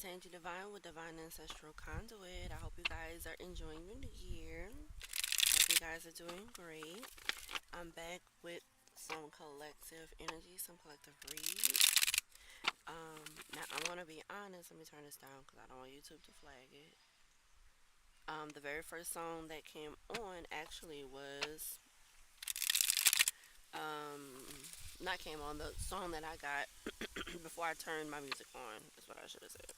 Sandy Divine with Divine Ancestral Conduit. I hope you guys are enjoying your new year. Hope you guys are doing great. I'm back with some collective energy, some collective reads. Now I'm gonna be honest. Let me turn this down because I don't want YouTube to flag it. The very first song that came on actually was um, not came on the song that I got before I turned my music on. Is what I should have said.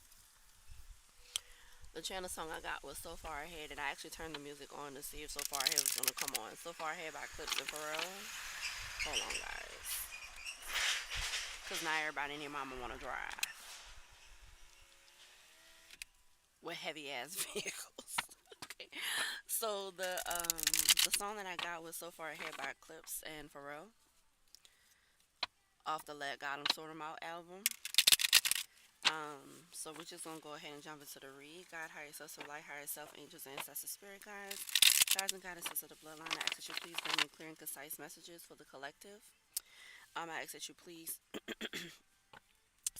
The channel song I got was So Far Ahead, and I actually turned the music on to see if So Far Ahead was gonna come on. So Far Ahead by Clips and Pharrell. Hold on, guys, because now everybody and their mama want to drive with heavy ass vehicles. Okay, so the song that I got was So Far Ahead by Clips and Pharrell off the Let God 'Em Sort 'Em Out album. So we're just gonna go ahead and jump into the read. God, higher self, so light, higher self, angels, ancestors, spirit guides, guides and goddesses of the bloodline. I ask that you please bring me clear and concise messages for the collective. I ask that you please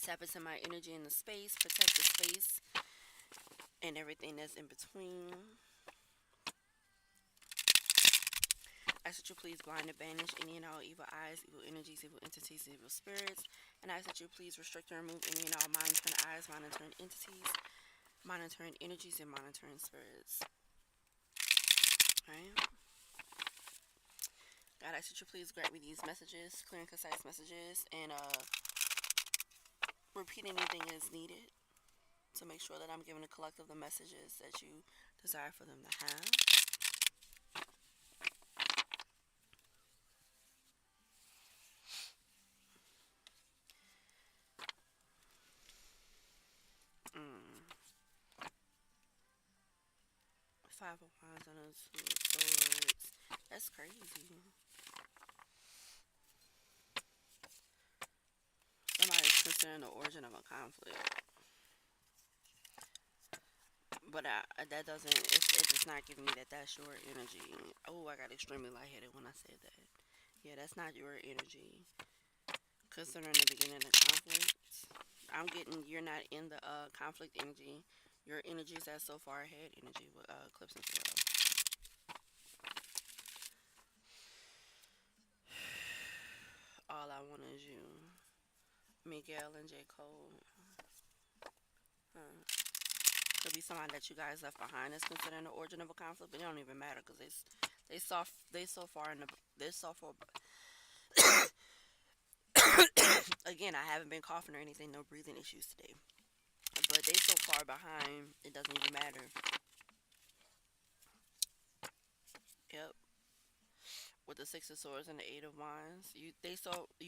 tap into my energy in the space, protect the space and everything that's in between. I ask that you please blind and banish any and all evil eyes, evil energies, evil entities, evil spirits. And I ask that you please restrict and remove any and all monitoring eyes, monitoring entities, monitoring energies, and monitoring spirits. Alright? God, I ask that you please grant me these messages, clear and concise messages, and repeat anything as needed to make sure that I'm giving the collective the messages that you desire for them to have. Mm. Five of Wands and a Two of Swords. That's crazy. Somebody's considering the origin of a conflict, but that doesn't. It's not giving me that. That's your energy. Oh, I got extremely lightheaded when I said that. Yeah, that's not your energy. Considering the beginning of conflict, I'm getting you're not in the conflict energy. Your energy is that so far ahead energy with Clips and Pharrell. All I want is you. Miguel and J. Cole. Huh. Could be somebody that you guys left behind that's considering the origin of a conflict, but it don't even matter because they so far in the they so far. Again, I haven't been coughing or anything, no breathing issues today. But they so far behind, it doesn't even matter. Yep. With the Six of Swords and the Eight of Wands, you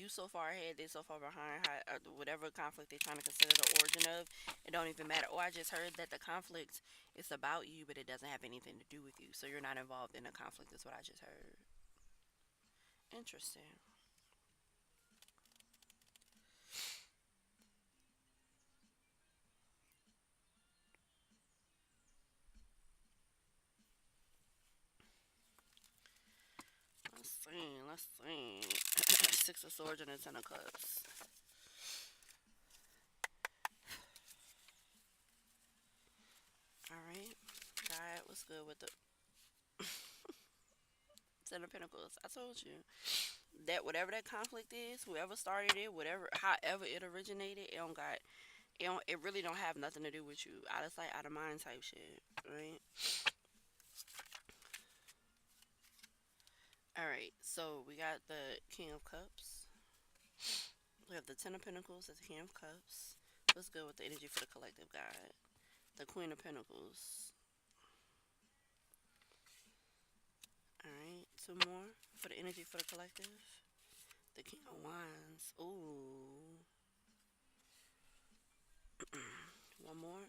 so far ahead, they so far behind. Whatever conflict they're trying to consider the origin of, it don't even matter. Oh, I just heard that the conflict is about you, but it doesn't have anything to do with you, so you're not involved in the conflict. Is what I just heard. Interesting. Let's see. Let's see. Six of Swords and the Ten of Cups. All right. God, what's good with the Ten of Pentacles? I told you that whatever that conflict is, whoever started it, whatever, however it originated, it really don't have nothing to do with you. Out of sight, out of mind type shit, right? All right. So we got the King of Cups. We have the Ten of Pentacles as the King of Cups. What's good with the energy for the collective guide? The Queen of Pentacles. All right. Two more for the energy for the collective. The King of Wands. Ooh. One more.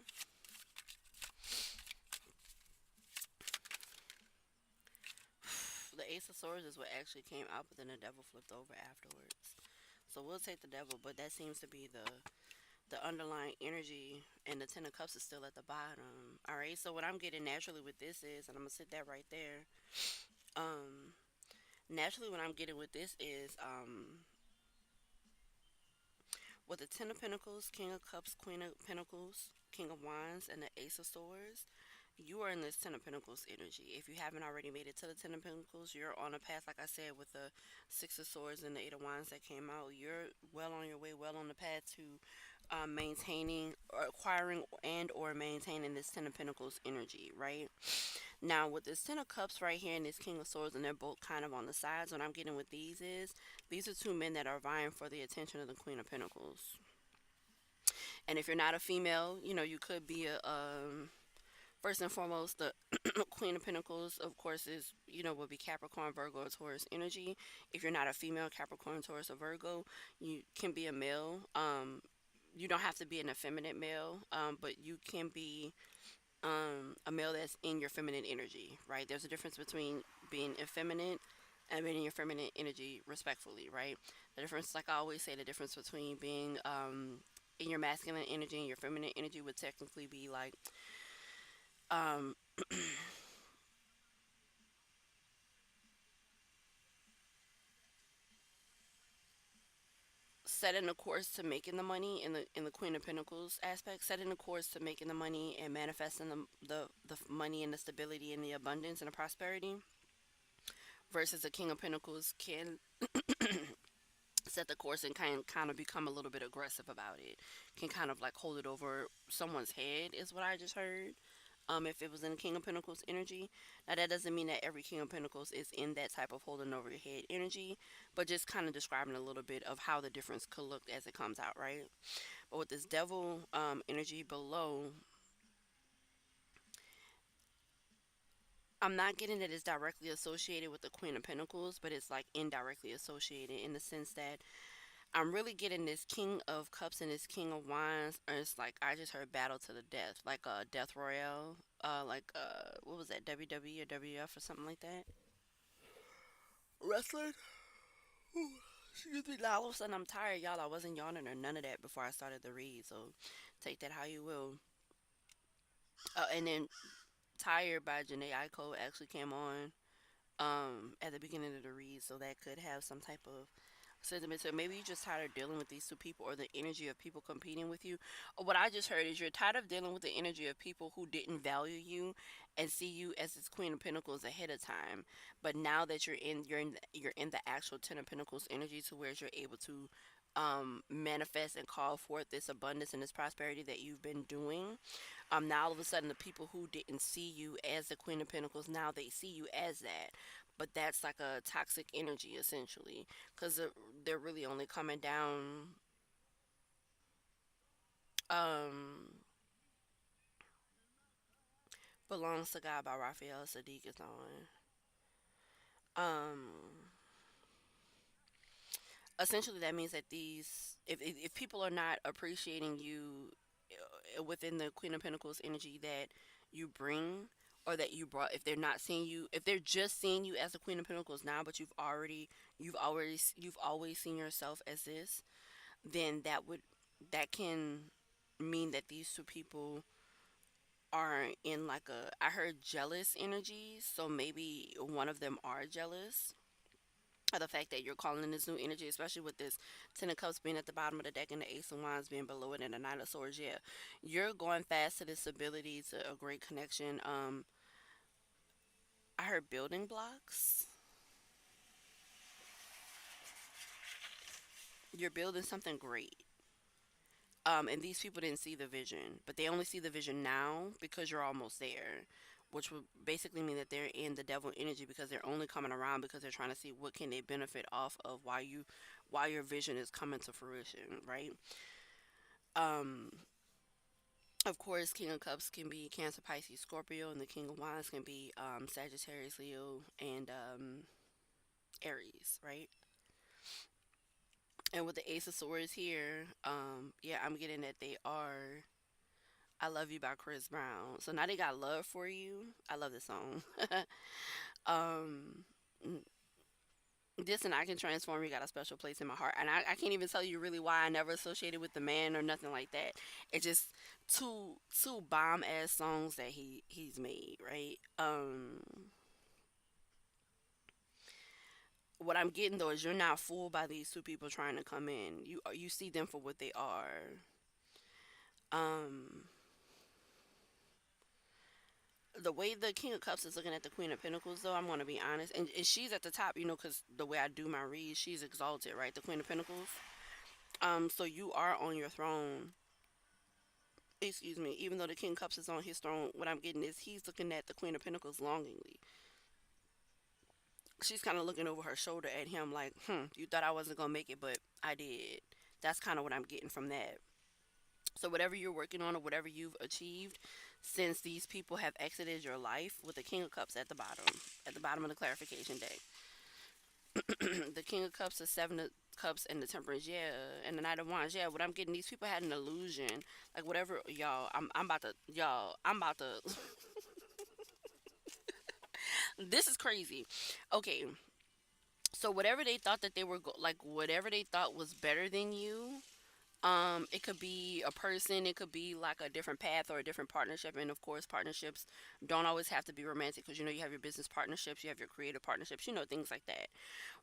The Ace of Swords is what actually came out, but then the Devil flipped over afterwards. So we'll take the Devil, but that seems to be the underlying energy, and the Ten of Cups is still at the bottom. All right. So what I'm getting naturally with this is, and I'm gonna sit that right there. Um, Naturally, what I'm getting with this is, with the Ten of Pentacles, King of Cups, Queen of Pentacles, King of Wands and the Ace of Swords, you are in this Ten of Pentacles energy. If you haven't already made it to the Ten of Pentacles, you're on a path, like I said, with the Six of Swords and the Eight of Wands that came out. You're well on your way, well on the path to maintaining or acquiring and or maintaining this Ten of Pentacles energy, right? Now, with this Ten of Cups right here and this King of Swords, and they're both kind of on the sides, what I'm getting with these is these are two men that are vying for the attention of the Queen of Pentacles. And if you're not a female, you could be first and foremost, the Queen of Pentacles, of course, would be Capricorn, Virgo, or Taurus energy. If you're not a female, Capricorn, Taurus, or Virgo, you can be a male. You don't have to be an effeminate male, but you can be a male that's in your feminine energy, right? There's a difference between being effeminate and being in your feminine energy respectfully, right? The difference, like I always say, the difference between being in your masculine energy and your feminine energy would technically be like um, setting a course to making the money in the Queen of Pentacles aspect, setting a course to making the money and manifesting the money and the stability and the abundance and the prosperity, versus the King of Pentacles can set the course and kind of become a little bit aggressive about it. Can kind of like hold it over someone's head is what I just heard. If it was in the King of Pentacles energy, now that doesn't mean that every King of Pentacles is in that type of holding over your head energy, but just kind of describing a little bit of how the difference could look as it comes out, right? But with this Devil energy below, I'm not getting that it's directly associated with the Queen of Pentacles, but it's like indirectly associated in the sense that I'm really getting this King of Cups and this King of Wands. Or it's like I just heard battle to the death, like a death royale, like what was that, WWE or WF or something like that? Wrestling. Ooh, excuse me. Now all of a sudden I'm tired, y'all. I wasn't yawning or none of that before I started the read, so take that how you will. And then Tired by Janae Aiko actually came on at the beginning of the read, so that could have some type of sentiment. So maybe you're just tired of dealing with these two people or the energy of people competing with you. Or what I just heard is you're tired of dealing with the energy of people who didn't value you and see you as this Queen of Pentacles ahead of time. But now that you're in the actual Ten of Pentacles energy, to where you're able to manifest and call forth this abundance and this prosperity that you've been doing. Now all of a sudden the people who didn't see you as the Queen of Pentacles, now they see you as that. But that's like a toxic energy essentially, because they're really only coming down. Um, Belongs to God by Raphael Sadiq is on. Um, Essentially that means that if people are not appreciating you within the Queen of Pentacles energy that you bring, or that you brought, if they're not seeing you, if they're just seeing you as the Queen of Pentacles now, but you've always seen yourself as this, then that can mean that these two people are in like a, I heard jealous energy, so maybe one of them are jealous of the fact that you're calling in this new energy, especially with this Ten of Cups being at the bottom of the deck and the Ace of Wands being below it and the Nine of Swords. Yeah, you're going fast to this ability to a great connection. I heard building blocks. You're building something great. And these people didn't see the vision, but they only see the vision now because you're almost there, which would basically mean that they're in the devil energy because they're only coming around because they're trying to see what can they benefit off of while your vision is coming to fruition, right? Um, of course, King of Cups can be Cancer, Pisces, Scorpio, and the King of Wands can be Sagittarius, Leo, and Aries, right? And with the Ace of Swords here, yeah, I'm getting that they are I Love You by Chris Brown. So now they got love for you. I love this song. um, this and I Can Transform You got a special place in my heart. And I can't even tell you really why I never associated with the man or nothing like that. It's just two bomb ass songs that he's made, right? What I'm getting though is you're not fooled by these two people trying to come in. You see them for what they are. Um The way the King of Cups is looking at the Queen of Pentacles, though, I'm going to be honest, and she's at the top, because the way I do my read, she's exalted, right? The Queen of Pentacles. So you are on your throne. Excuse me. Even though the King of Cups is on his throne, what I'm getting is he's looking at the Queen of Pentacles longingly. She's kind of looking over her shoulder at him, like, you thought I wasn't gonna make it, but I did. That's kind of what I'm getting from that. So whatever you're working on or whatever you've achieved since these people have exited your life, with the King of Cups at the bottom of the clarification deck, the King of Cups, the Seven of Cups, and the Temperance, yeah, and the Knight of Wands, yeah. What I'm getting, these people had an illusion, like whatever, y'all. I'm about to, y'all. I'm about to. This is crazy. Okay, so whatever they thought that they were like, whatever they thought was better than you, it could be a person, it could be like a different path or a different partnership. And of course, partnerships don't always have to be romantic, because you have your business partnerships, you have your creative partnerships, things like that.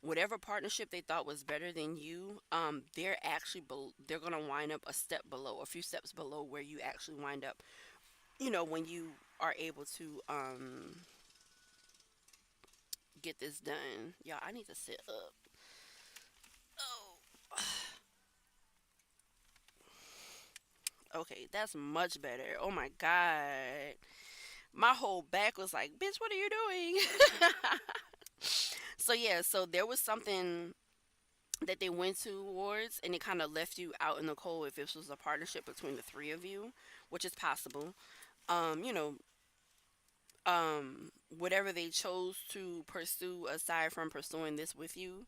Whatever partnership they thought was better than you, they're actually they're going to wind up a step below, a few steps below where you actually wind up, when you are able to get this done. Y'all, I need to sit up. Oh, okay, that's much better. Oh my god. My whole back was like, bitch, what are you doing? So yeah, so there was something that they went towards, and it kind of left you out in the cold if this was a partnership between the three of you, which is possible. Um, you know, Whatever they chose to pursue aside from pursuing this with you,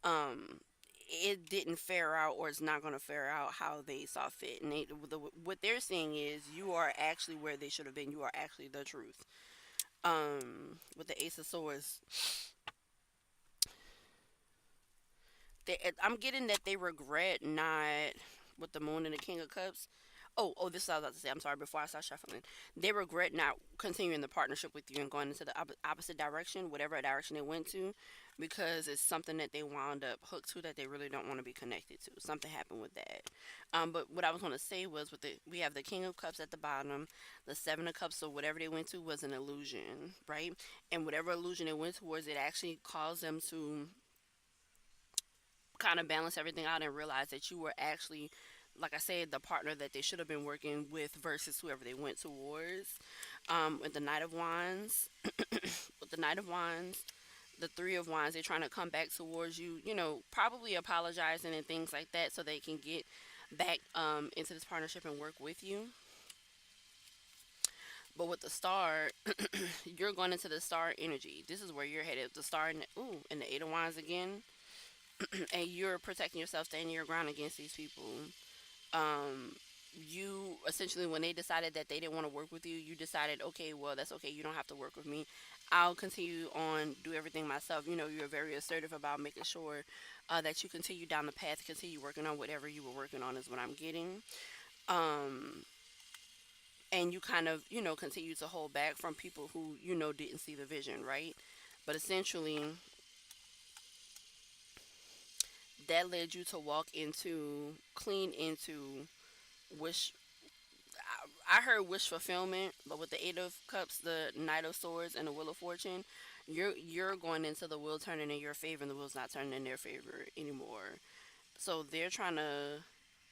um, it didn't fare out, or it's not going to fare out how they saw fit. And what they're saying is you are actually where they should have been. You are actually the truth. With the Ace of Swords, I'm getting that they regret not, with the Moon and the King of Cups. Oh, this is what I was about to say. I'm sorry. Before I start shuffling, they regret not continuing the partnership with you and going into the opposite direction, whatever direction they went to, because it's something that they wound up hooked to that they really don't want to be connected to. Something happened with that. But what I was going to say was, we have the King of Cups at the bottom, the Seven of Cups. So whatever they went to was an illusion, right? And whatever illusion they went towards, it actually caused them to kind of balance everything out and realize that you were actually, like I said, the partner that they should have been working with versus whoever they went towards. With the Knight of Wands, with the Knight of Wands, the Three of Wands, they're trying to come back towards you, probably apologizing and things like that so they can get back into this partnership and work with you. But with the star, you're going into the star energy. This is where you're headed. The star, and the Eight of Wands again. And you're protecting yourself, standing your ground against these people. Um, you essentially, when they decided that they didn't want to work with you, you decided, okay, well, that's okay. You don't have to work with me. I'll continue on, do everything myself. You're very assertive about making sure that you continue down the path, continue working on whatever you were working on, is what I'm getting. Um, and you kind of, continue to hold back from people who, didn't see the vision, right? But essentially, that led you to walk into, clean into wish. I heard wish fulfillment, but with the Eight of Cups, the Knight of Swords, and the Wheel of Fortune, you're going into the wheel turning in your favor, and the wheel's not turning in their favor anymore. So they're trying to,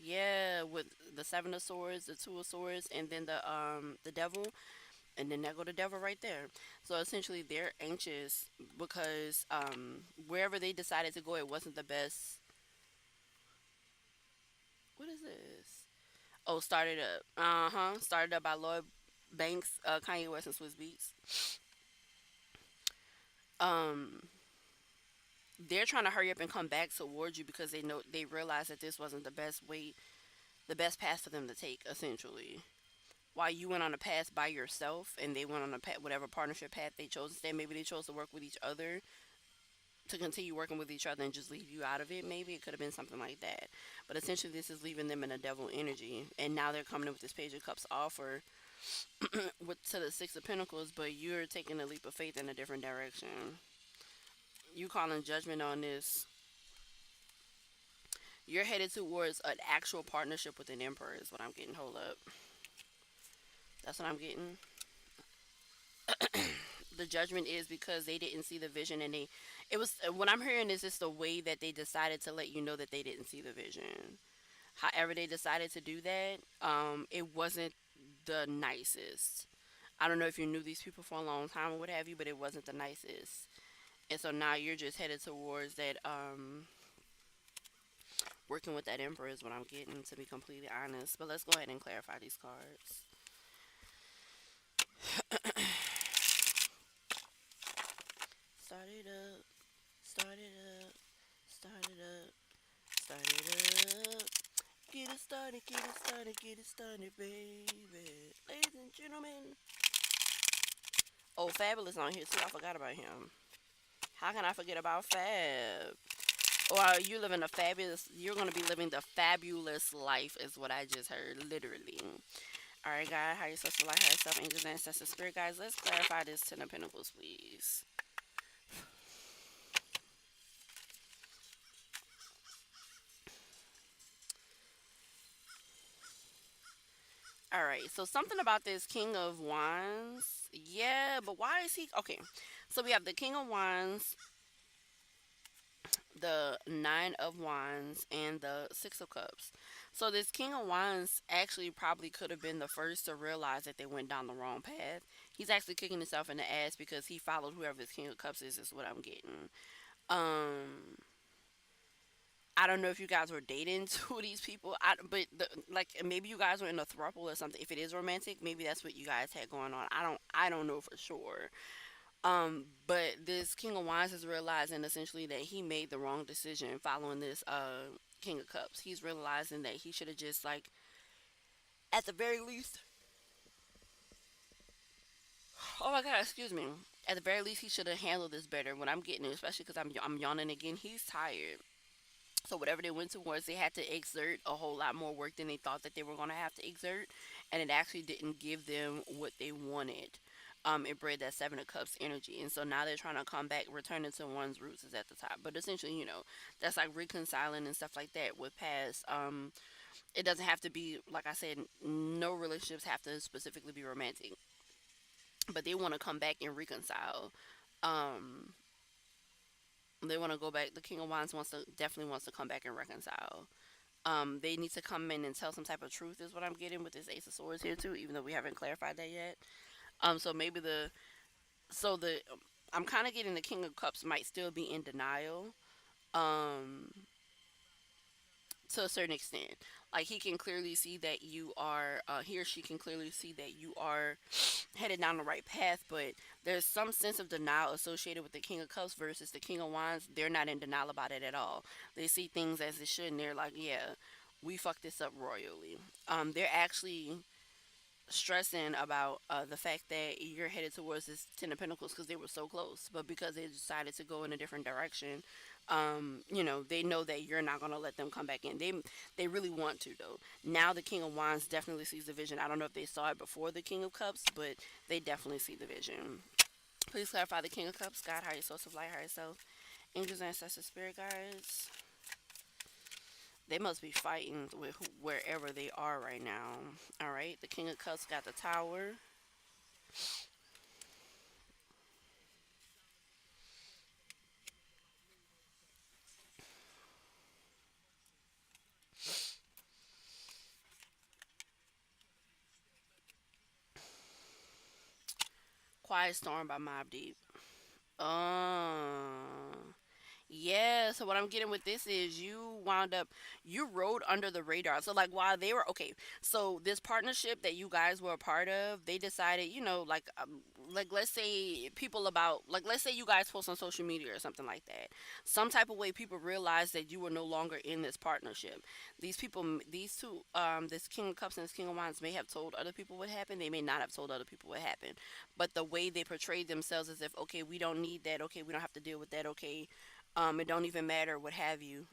yeah, with the Seven of Swords, the Two of Swords, and then the Devil, and then there go the Devil right there. So essentially, they're anxious because wherever they decided to go, it wasn't the best. What is this? Oh, Started Up. Uh huh. Started Up by Lloyd Banks, Kanye West, and Swiss Beats. Um, they're trying to hurry up and come back towards you because they realize that this wasn't the best way, the best path for them to take. Essentially, while you went on a path by yourself, and they went on a path, whatever partnership path they chose to stay. Maybe they chose to work with each other, to continue working with each other and just leave you out of it. Maybe it could have been something like that. But essentially, this is leaving them in a devil energy, and now they're coming in with this Page of Cups offer with to the Six of Pentacles, but you're taking a leap of faith in a different direction. You calling judgment on this. You're headed towards an actual partnership with an emperor, is what I'm getting. Hold up. That's what I'm getting. The judgment is because they didn't see the vision, and they it was what I'm hearing is just the way that they decided to let you know that they didn't see the vision. However they decided to do that, it wasn't the nicest. I don't know if you knew these people for a long time or what have you, but it wasn't the nicest. And so now you're just headed towards that, working with that emperor is what I'm getting, to be completely honest. But let's go ahead and clarify these cards. Start it up, start it up, start it up, start it up. Get it started, get it started, get it started, baby. Ladies and gentlemen. Oh, Fabulous on here too. I forgot about him. How can I forget about Fab? Or you living a fabulous, you're going to be living the fabulous life, is what I just heard, literally. All right, God, how you supposed to like how yourself, angels, ancestors, spirit guys? Let's clarify this Ten of Pentacles, please. All right, so something about this King of Wands. Yeah, but why is he okay? So we have the King of Wands, the Nine of Wands, and the Six of Cups. So this King of Wands actually probably could have been the first to realize that they went down the wrong path. He's actually kicking himself in the ass because he followed whoever this King of Cups is what I'm getting. Um I don't know if you guys were dating two of these people, but like maybe you guys were in a throuple or something. If it is romantic, maybe that's what you guys had going on. I don't know for sure. But this King of Wands is realizing essentially that he made the wrong decision following this King of Cups. He's realizing that he should have just like at the very least. Oh my God, excuse me. At the very least, he should have handled this better. What I'm getting, especially because I'm yawning again. He's tired. So whatever they went towards, they had to exert a whole lot more work than they thought that they were going to have to exert, and it actually didn't give them what they wanted. It bred that Seven of Cups energy, and so now they're trying to come back, returning to one's roots is at the top. But essentially, that's like reconciling and stuff like that with past. It doesn't have to be like I said. No relationships have to specifically be romantic, but they want to come back and reconcile. Um, they want to go back. The King of Wands definitely wants to come back and reconcile. They need to come in and tell some type of truth is what I'm getting with this Ace of Swords here too, even though we haven't clarified that yet. So maybe so the I'm kind of getting the King of Cups might still be in denial. Um, to a certain extent, like he can clearly see that you are, he or she can clearly see that you are headed down the right path, but there's some sense of denial associated with the King of Cups versus the King of Wands. They're not in denial about it at all. They see things as it should, and they're like, yeah, we fucked this up royally. They're actually stressing about the fact that you're headed towards this Ten of Pentacles because they were so close, but because they decided to go in a different direction, they know that you're not gonna let them come back in. They really want to though. Now the King of Wands definitely sees the vision. I don't know if they saw it before the King of Cups, but they definitely see the vision. Please clarify the King of Cups, God, higher source of light, higher self, angels, ancestors, spirit guides. They must be fighting with wherever they are right now. All right, the King of Cups got the Tower. Quiet Storm by Mob Deep. Uh, Yeah, so what I'm getting with this is you rode under the radar. So like while they were okay, so this partnership that you guys were a part of, they decided, like let's say let's say you guys post on social media or something like that. Some type of way people realized that you were no longer in this partnership. These two, this King of Cups and this King of Wands may have told other people what happened. They may not have told other people what happened. But the way they portrayed themselves as if, okay, we don't need that, okay, we don't have to deal with that, okay, it don't even matter, what have you.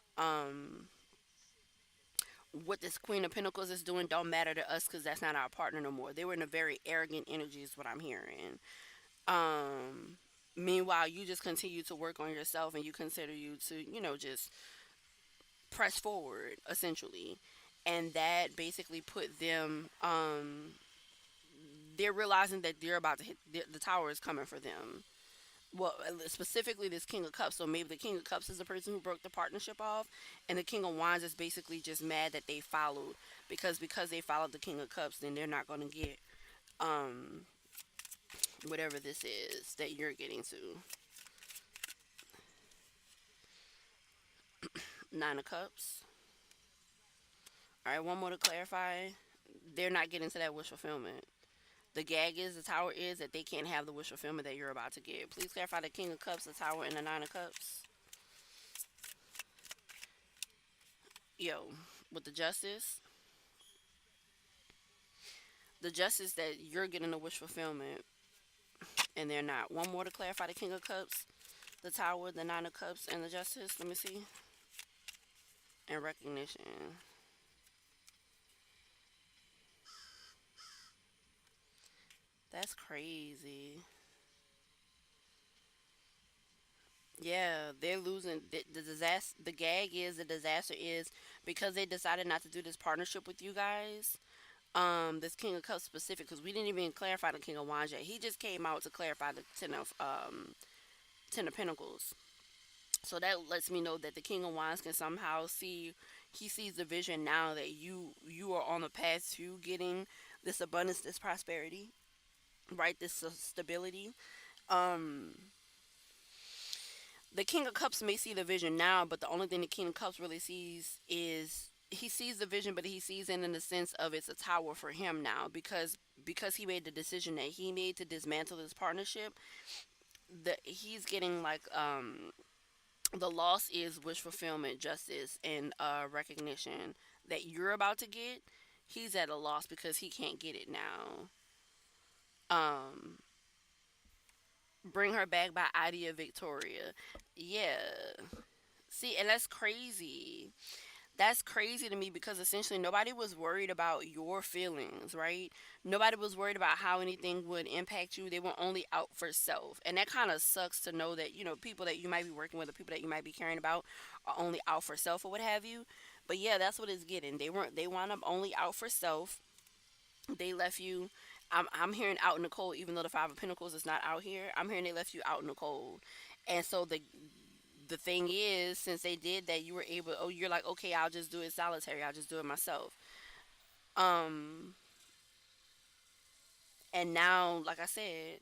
What this Queen of Pentacles is doing don't matter to us because that's not our partner no more. They were in a very arrogant energy, is what I'm hearing. Um, Meanwhile, you just continue to work on yourself and you consider you to, just press forward, essentially. And that basically put them, they're realizing that they're about to hit the tower is coming for them. Well, specifically this King of Cups. So maybe the King of Cups is the person who broke the partnership off, and the King of Wands is basically just mad that they followed, because they followed the King of Cups, then they're not going to get um whatever this is that you're getting to. Nine of Cups. All right, one more to clarify. They're not getting to that wish fulfillment. The gag is, the tower is that they can't have the wish fulfillment that you're about to get. Please clarify the King of Cups, the tower, and the Nine of Cups. Yo, with the justice that you're getting the wish fulfillment and they're not. One more to clarify the King of Cups, the Tower, the Nine of Cups, and the Justice. Let me see. And recognition. That's crazy. Yeah, they're losing the disaster. The gag is, the disaster is because they decided not to do this partnership with you guys. This King of Cups specific, because we didn't even clarify the King of Wands yet. He just came out to clarify the Ten of Pentacles. So that lets me know that the King of Wands can somehow see, he sees the vision now that you are on the path to getting this abundance, this prosperity, right? This stability. Um, the King of Cups may see the vision now, but the only thing the King of Cups really sees is he sees the vision, but he sees it in the sense of it's a tower for him now, because he made the decision that he made to dismantle this partnership. The he's getting like the loss is wish fulfillment, justice, and recognition that you're about to get. He's at a loss because he can't get it now. Um, Bring her back by Idea Victoria. Yeah. See, and that's crazy. That's crazy to me because essentially nobody was worried about your feelings, right? Nobody was worried about how anything would impact you. They were only out for self. And that kind of sucks to know that, people that you might be working with or people that you might be caring about are only out for self or what have you. But yeah, that's what it's getting. They wound up only out for self. They left you. I'm hearing out in the cold, even though the Five of Pentacles is not out here. I'm hearing they left you out in the cold. And so the thing is, since they did that, you were able, oh, you're like, okay, I'll just do it solitary, I'll just do it myself. um and now, like I said,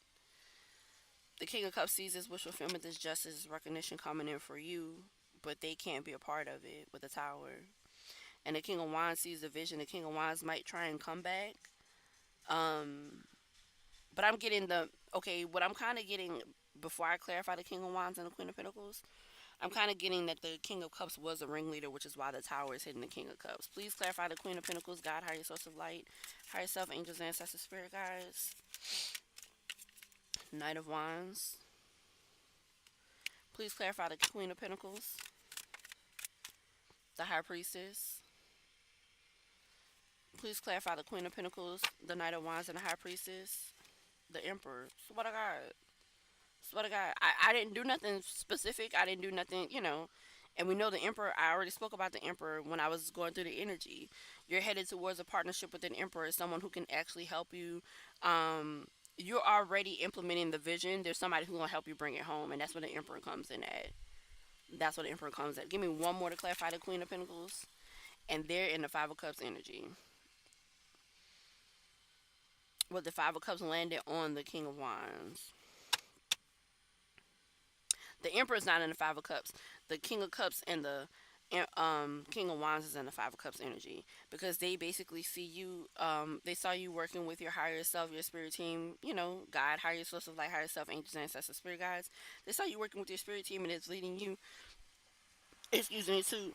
the King of Cups sees this wish fulfillment, this justice, recognition coming in for you, but they can't be a part of it with the Tower. And the King of Wands sees the vision. The King of Wands might try and come back. um but I'm getting the, okay, what I'm kind of getting, before I clarify the King of Wands and the Queen of Pentacles, I'm kind of getting that the King of Cups was a ringleader, which is why the Tower is hitting the King of Cups. Please clarify the Queen of Pentacles, God, higher source of light, higher self, angels, ancestors, spirit guides. Knight of Wands. Please clarify the Queen of Pentacles, the High Priestess. Please clarify the Queen of Pentacles, the Knight of Wands, and the High Priestess, the Emperor. So what I got? Swear to God, I didn't do nothing specific. I didn't do nothing, And we know the Emperor. I already spoke about the Emperor when I was going through the energy. You're headed towards a partnership with an Emperor, someone who can actually help you. You're already implementing the vision. There's somebody who's gonna help you bring it home, and that's where the Emperor comes in at. That's what the Emperor comes at. Give me one more to clarify the Queen of Pentacles, and they're in the Five of Cups energy. With the Five of Cups landed on the King of Wands. The Emperor's not in the Five of Cups. The King of Cups and the King of Wands is in the Five of Cups energy, because they basically see you. They saw you working with your higher self, your spirit team. God, higher source of light, higher self, angels, ancestors, spirit guides. They saw you working with your spirit team, and it's leading you. Excuse me, to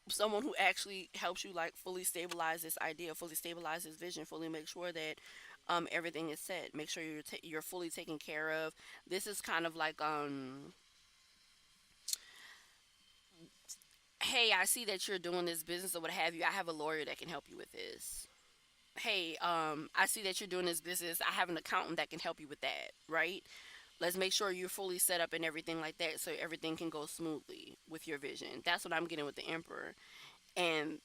someone who actually helps you like fully stabilize this idea, fully stabilize this vision, fully make sure that everything is set. Make sure you're fully taken care of. This is kind of like hey, I see that you're doing this business or what have you. I have a lawyer that can help you with this. Hey, I see that you're doing this business. I have an accountant that can help you with that, right? Let's make sure you're fully set up and everything like that so everything can go smoothly with your vision. That's what I'm getting with the Emperor. And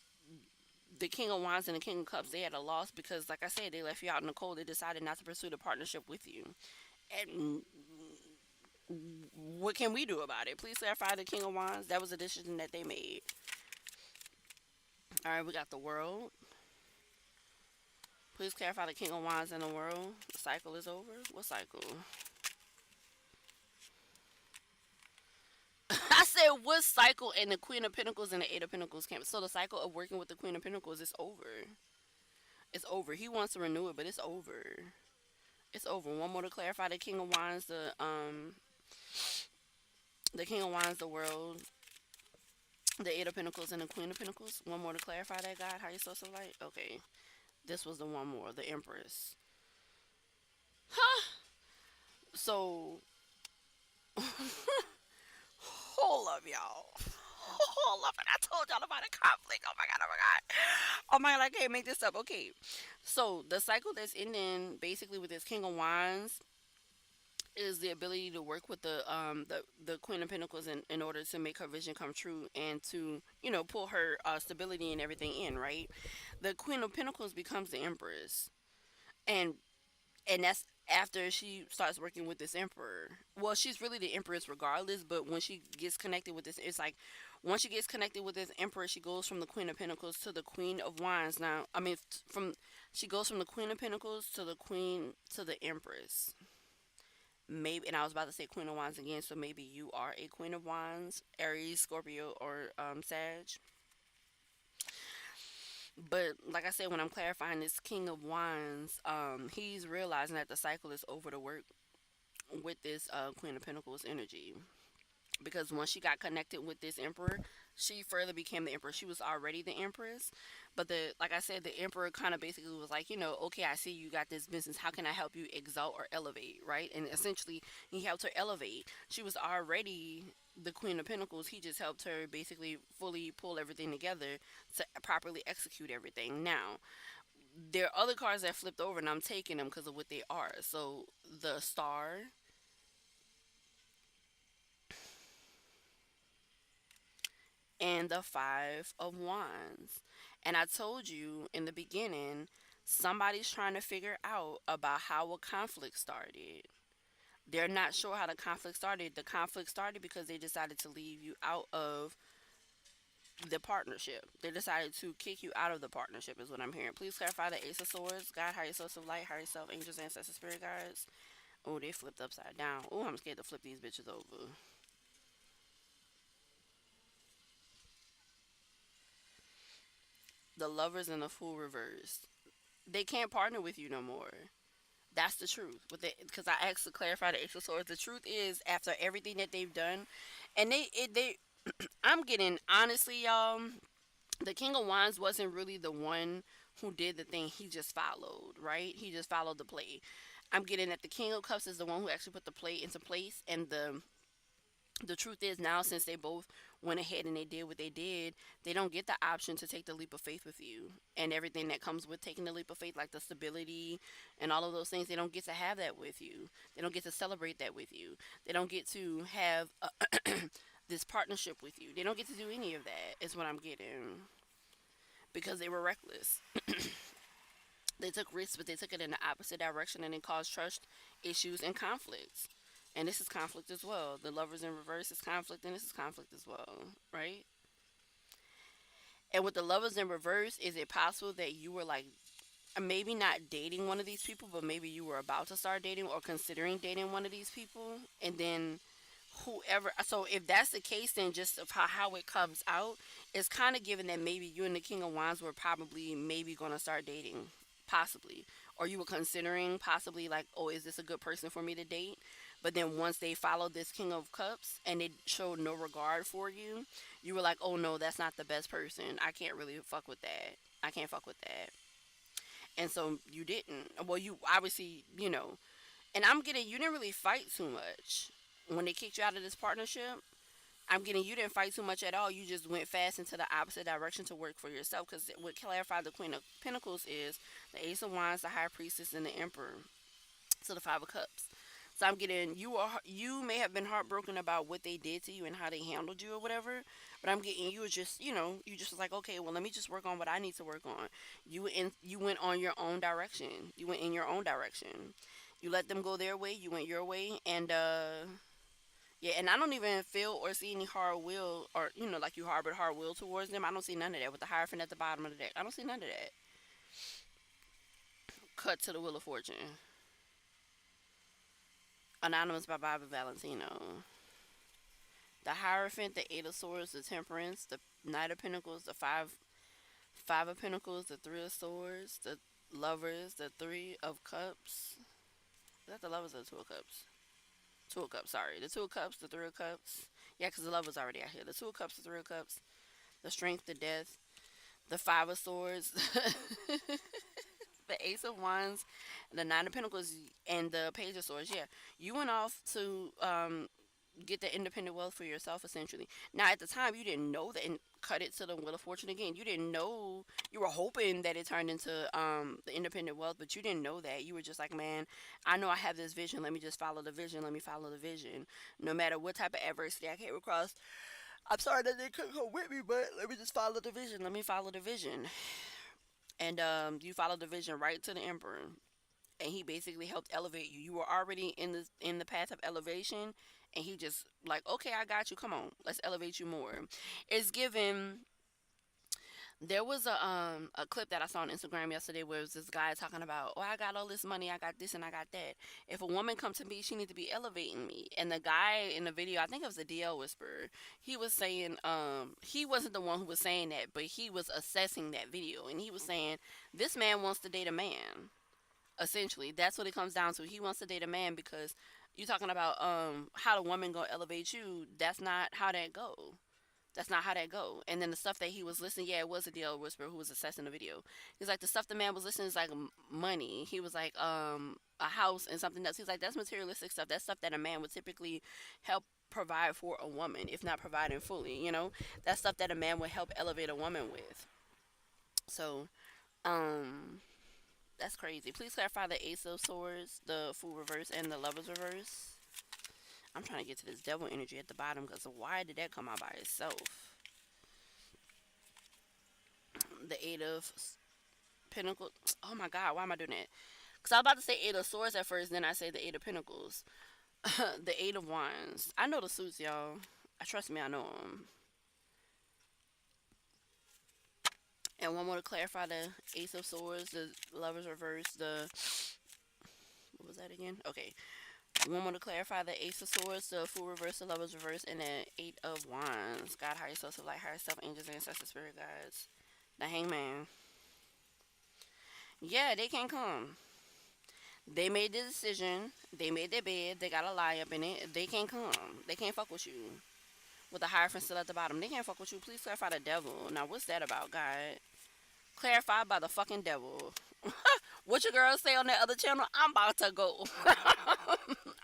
the King of Wands and the King of Cups, they had a loss because, like I said, they left you out in the cold. They decided not to pursue the partnership with you. And what can we do about it? Please clarify the King of Wands. That was a decision that they made. All right, we got the World. Please clarify the King of Wands and the World. The cycle is over. What cycle? I said what cycle, and the Queen of Pentacles and the Eight of Pentacles came. So the cycle of working with the Queen of Pentacles is over. It's over. He wants to renew it, but it's over. It's over. One more to clarify the King of Wands, the King of Wands, the World, the Eight of Pentacles, and the Queen of Pentacles. One more to clarify that, God. How you so so light? Okay. This was the one more, the Empress. So hold up, y'all. Hold up, and I told y'all about the conflict. Oh my god, oh my god. Oh my god, I can't make this up. Okay. So the cycle that's ending basically with this King of Wands is the ability to work with the Queen of Pentacles in order to make her vision come true and to, pull her stability and everything in, right? The Queen of Pentacles becomes the Empress. And that's after she starts working with this emperor. Well, she's really the empress regardless, but when she gets connected with this, it's like once she gets connected with this emperor, she goes from the Queen of Pentacles to the Queen of Wands. Now, I mean, from she goes from the Queen of Pentacles to the Queen to the Empress. Maybe, and I was about to say Queen of Wands again, so maybe you are a Queen of Wands, Aries, Scorpio, or Sag. But like I said, when I'm clarifying this King of Wands, he's realizing that the cycle is over to work with this Queen of Pentacles energy. Because once she got connected with this emperor, she further became the emperor. She was already the empress, but like I said, the emperor kind of basically was like, okay, I see you got this business. How can I help you exalt or elevate, right? And essentially, he helped her elevate. She was already the Queen of Pentacles. He just helped her basically fully pull everything together to properly execute everything. Now, there are other cards that flipped over, and I'm taking them because of what they are. So the Star and the Five of Wands. And I told you in the beginning, somebody's trying to figure out about how a conflict started. They're not sure how the conflict started. The conflict started because they decided to leave you out of the partnership. They decided to kick you out of the partnership, is what I'm hearing. Please clarify the Ace of Swords. God, higher source of light, higher self, angels, ancestors, spirit guides. Oh, they flipped upside down. Oh, I'm scared to flip these bitches over. The lovers and the fool reversed. They can't partner with you no more. That's the truth. Because I asked to clarify the Ace of Swords. The truth is, after everything that they've done, and I'm getting honestly, y'all. The King of Wands wasn't really the one who did the thing. He just followed, right? He just followed the play. I'm getting that the King of Cups is the one who actually put the play into place, and the truth is now, since they both went ahead and they did what they did, they don't get the option to take the leap of faith with you and everything that comes with taking the leap of faith, like the stability and all of those things. They don't get to have that with you. They don't get to celebrate that with you. They don't get to have this partnership with you. They don't get to do any of that, is what I'm getting, because they were reckless. They took risks, but they took it in the opposite direction, and it caused trust issues and conflicts. And this is conflict as well. The lovers in reverse is conflict, and this is conflict as well, right? And with the lovers in reverse, is it possible that you were like maybe not dating one of these people, but maybe you were about to start dating or considering dating one of these people, and then whoever, so if that's the case, then just of how it comes out, it's kind of given that maybe you and the King of Wands were probably maybe going to start dating, possibly, or you were considering possibly like, oh, is this a good person for me to date? But then once they followed this King of Cups and they showed no regard for you, you were like, oh no, that's not the best person. I can't really fuck with that. I can't fuck with that. And so you didn't. Well, you obviously, and I'm getting, you didn't really fight too much when they kicked you out of this partnership. I'm getting, you didn't fight too much at all. You just went fast into the opposite direction to work for yourself. Because what clarified the Queen of Pentacles is the Ace of Wands, the High Priestess, and the Emperor. So the Five of Cups. So I'm getting you may have been heartbroken about what they did to you and how they handled you or whatever, but I'm getting you was just you just was like, okay, well, let me just work on what I need to work on. You went on your own direction. You went in your own direction. You let them go their way. You went your way, and yeah, and I don't even feel or see any hard will or like you harbored hard will towards them. I don't see none of that with the hierophant at the bottom of the deck. I don't see none of that. Cut to the Wheel of Fortune. Anonymous by Bobby Valentino. The Hierophant, the Eight of Swords, the Temperance, the Knight of Pentacles, the Five of Pentacles, the Three of Swords, the Lovers, the Three of Cups. Is that the Lovers or the Two of Cups? Two of Cups, sorry. The Two of Cups, the Three of Cups. Yeah, because the Lover's already out here. The Two of Cups, the Three of Cups, the Strength, the Death, the Five of Swords, the Ace of Wands, the Nine of Pentacles, and the Page of Swords. Yeah, you went off to get the independent wealth for yourself, essentially. Now, at the time, you didn't know that, and cut it to the Wheel of Fortune again. You didn't know. You were hoping that it turned into the independent wealth, but you didn't know that. You were just like, man, I know I have this vision. Let me just follow the vision. Let me follow the vision. No matter what type of adversity I came across, I'm sorry that they couldn't come with me, but let me just follow the vision. Let me follow the vision. And you followed the vision right to the emperor, and he basically helped elevate you. You were already in the path of elevation, and he just like, okay, I got you. Come on, let's elevate you more. It's given. There was a clip that I saw on Instagram yesterday where it was this guy talking about, oh, I got all this money, I got this and I got that. If a woman come to me, she need to be elevating me. And the guy in the video, I think it was the DL whisperer, he was saying, he wasn't the one who was saying that, but he was assessing that video, and he was saying this man wants to date a man. Essentially, that's what it comes down to. He wants to date a man because you talking about how the woman gonna elevate you. That's not how that go. That's not how that go. And then the stuff that he was listening, yeah, it was a DL whisperer who was assessing the video. He's like, the stuff the man was listening is like money. He was like a house and something else. He's like, that's materialistic stuff. That's stuff that a man would typically help provide for a woman, if not providing fully. That's stuff that a man would help elevate a woman with. So, um, that's crazy. Please clarify the Ace of Swords, the Fool reverse, and the Lovers reverse. I'm trying to get to this devil energy at the bottom because why did that come out by itself? The Eight of Pentacles. Oh my God, why am I doing that? Because I was about to say Eight of Swords at first, then I say the Eight of Pentacles. The Eight of Wands. I know the suits, y'all. Trust me, I know them. And one more to clarify the Ace of Swords, the Lovers reverse, the what was that again? Okay. One more to clarify the Ace of Swords, the Fool reverse, the Lovers reverse, and the Eight of Wands. God, higher self, light, higher self, angels, ancestors, spirit guides. The Hangman. Yeah, they can't come. They made the decision. They made their bed. They got a lie up in it. They can't come. They can't fuck with you. With the Hierophant still at the bottom. They can't fuck with you. Please clarify the devil. Now, what's that about, God? Clarified by the fucking devil. What your girl say on that other channel? I'm about to go.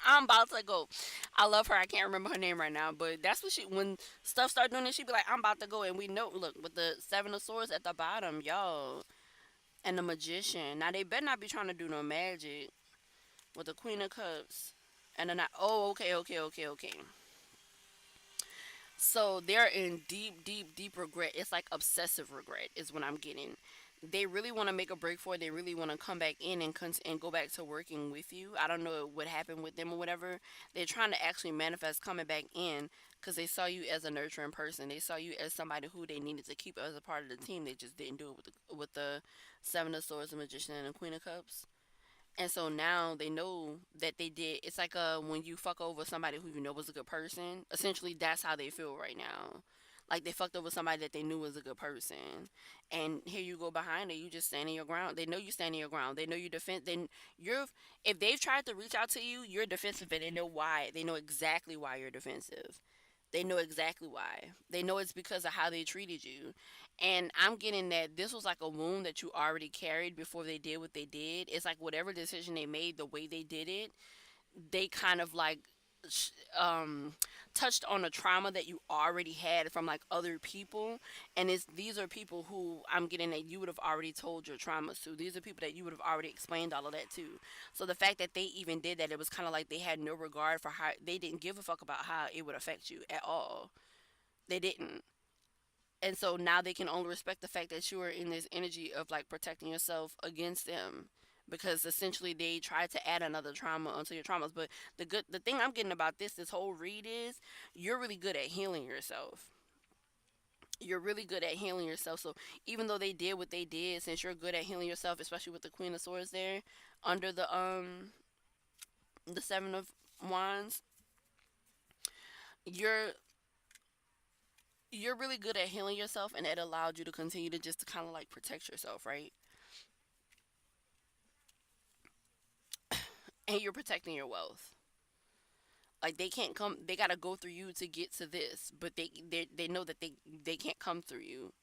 I'm about to go. I love her. I can't remember her name right now, but that's what when stuff start doing it, she be like, I'm about to go. And we know, look, with the Seven of Swords at the bottom, y'all, and the Magician. Now, they better not be trying to do no magic with the Queen of Cups. And then oh, okay, okay, okay, okay. So they're in deep, deep, deep regret. It's like obsessive regret is what I'm getting. They really want to make a break for it. They really want to come back in and go back to working with you. I don't know what happened with them or whatever. They're trying to actually manifest coming back in because they saw you as a nurturing person. They saw you as somebody who they needed to keep as a part of the team. They just didn't do it with the Seven of Swords, the Magician, and the Queen of Cups. And so now they know that they did. It's like when you fuck over somebody who you know was a good person. Essentially, that's how they feel right now. Like they fucked over somebody that they knew was a good person, and here you go behind it. You just standing your ground. They know you standing your ground. They know you defend. Then you're. If they've tried to reach out to you, you're defensive, and they know why. They know exactly why you're defensive. They know exactly why. They know it's because of how they treated you. And I'm getting that this was like a wound that you already carried before they did what they did. It's like whatever decision they made, the way they did it, they kind of like sh- um touched on a trauma that you already had from like other people, and it's these are people who I'm getting that you would have already told your traumas to. These are people that you would have already explained all of that to. So the fact that they even did that, it was kind of like they had no regard for how they didn't give a fuck about how it would affect you at all. They didn't. And so now they can only respect the fact that you are in this energy of like protecting yourself against them, because essentially they tried to add another trauma onto your traumas. But the thing I'm getting about this whole read is you're really good at healing yourself. You're really good at healing yourself. So even though they did what they did, since you're good at healing yourself, especially with the Queen of Swords there under the Seven of Wands, you're you're really good at healing yourself, and it allowed you to continue to just kind of like protect yourself, right? And you're protecting your wealth. Like they can't come, they got to go through you to get to this, but they know that they can't come through you.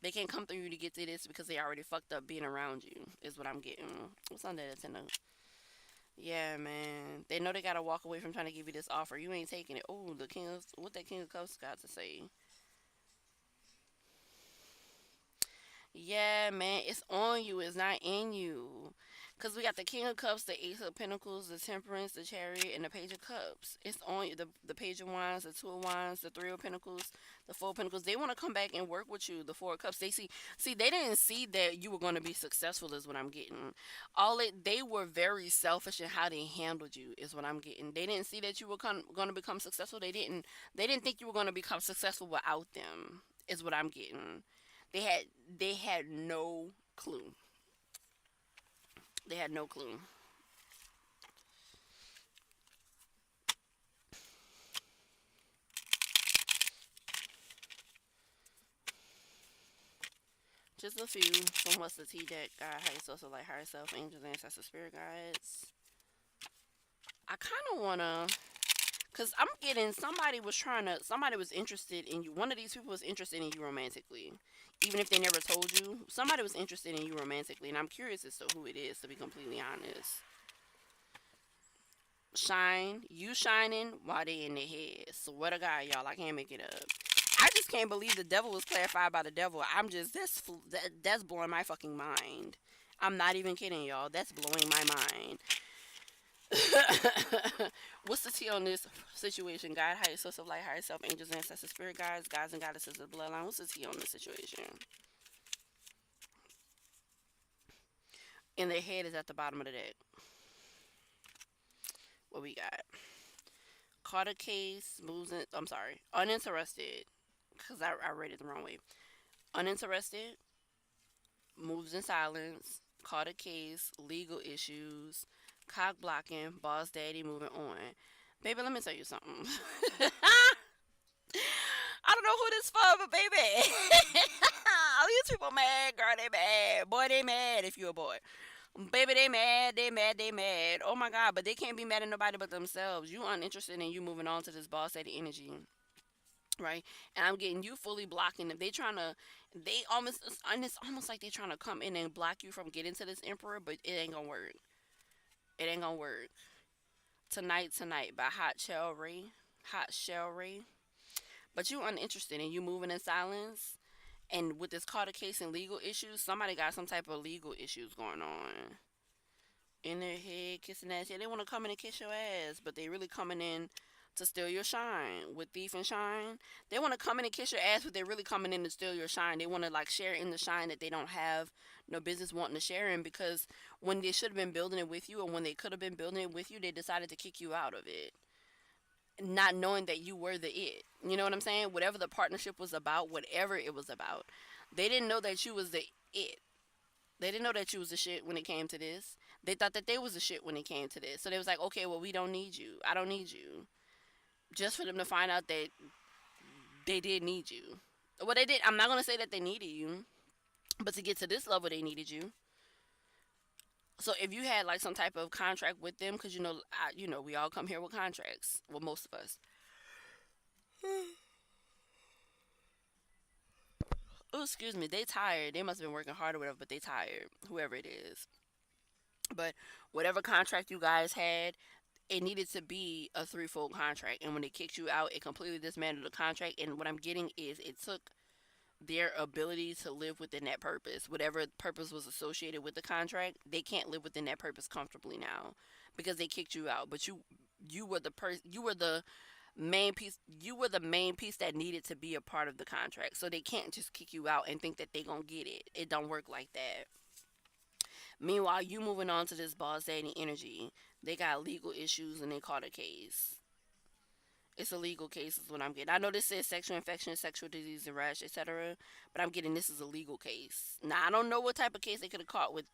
They can't come through you to get to this because they already fucked up being around you, is what I'm getting. What's under that 10? Yeah, man. They know they got to walk away from trying to give you this offer. You ain't taking it. Oh, the king of, what that King of Cups got to say. Yeah, man, it's on you. It's not in you. Cause we got the King of Cups, the Ace of Pentacles, the Temperance, the Chariot, and the Page of Cups. It's on you. The Page of Wands, the Two of Wands, the Three of Pentacles, the Four of Pentacles. They want to come back and work with you. The Four of Cups. See, they didn't see that you were going to be successful. Is what I'm getting. They were very selfish in how they handled you. Is what I'm getting. They didn't see that you were going to become successful. They didn't think you were going to become successful without them. Is what I'm getting. They had no clue. They had no clue. Just a few from what's the T deck, God, higher source of light, higher self, angels, ancestors, spirit guides. I kind of wanna, cause I'm getting somebody was interested in you. One of these people was interested in you romantically, even if they never told you. Somebody was interested in you romantically, and I'm curious as to who it is. To be completely honest, you shining while they in their head. Swear to God, y'all, I can't make it up. I just can't believe the devil was clarified by the devil. I'm just that's blowing my fucking mind. I'm not even kidding, y'all. That's blowing my mind. What's the tea on this situation? God, higher source of light, higher self, angels, ancestors, spirit guides, gods and goddesses of the bloodline. What's the tea on this situation? And their head is at the bottom of the deck. What we got? Carter case moves in. I'm sorry, uninterested, because I read it the wrong way. Uninterested, moves in silence, caught a case, legal issues, cock blocking, boss daddy, moving on. Baby, let me tell you something. I don't know who this for, but baby. All these people mad, girl, they mad. Boy, they mad if you a boy. Baby, they mad, they mad, they mad. Oh my God, but they can't be mad at nobody but themselves. You uninterested in you moving on to this boss daddy energy, right? And I'm getting you fully blocking them. They almost, and it's almost like they trying to come in and block you from getting to this emperor, but it ain't gonna work. It ain't gonna work. Tonight by Hot Shell Ray. But you uninterested and you moving in silence. And with this Carter case and legal issues, somebody got some type of legal issues going on in their head, kissing ass. Yeah, they want to come in and kiss your ass, but they really coming in to steal your shine. With Thief and Shine, they want to come in and kiss your ass, but they're really coming in to steal your shine. They want to like share in the shine that they don't have no business wanting to share in, because when they should have been building it with you, or when they could have been building it with you, they decided to kick you out of it, not knowing that you were the it. You know what I'm saying? Whatever the partnership was about, whatever it was about, they didn't know that you was the it. They didn't know that you was the shit when it came to this. They thought that they was the shit when it came to this. So they was like, okay, well, we don't need you. I don't need you. Just for them to find out that they did need you. Well, they did. I'm not gonna say that they needed you, but to get to this level, they needed you. So if you had like some type of contract with them, because we all come here with contracts. Well, most of us. Oh, excuse me. They tired. They must have been working hard or whatever, but they tired. Whoever it is. But whatever contract you guys had, it needed to be a threefold contract, and when they kicked you out, it completely dismantled the contract. And what I'm getting is it took their ability to live within that purpose, whatever purpose was associated with the contract. They can't live within that purpose comfortably now because they kicked you out. But you were the you were the main piece. You were the main piece that needed to be a part of the contract. So they can't just kick you out and think that they gonna get it. It don't work like that. Meanwhile, you moving on to this boss daddy energy, they got legal issues and they caught a case. It's a legal case is what I'm getting. I know this says sexual infection, sexual disease, and rash, etc. But I'm getting this is a legal case. Now I don't know what type of case they could have caught with,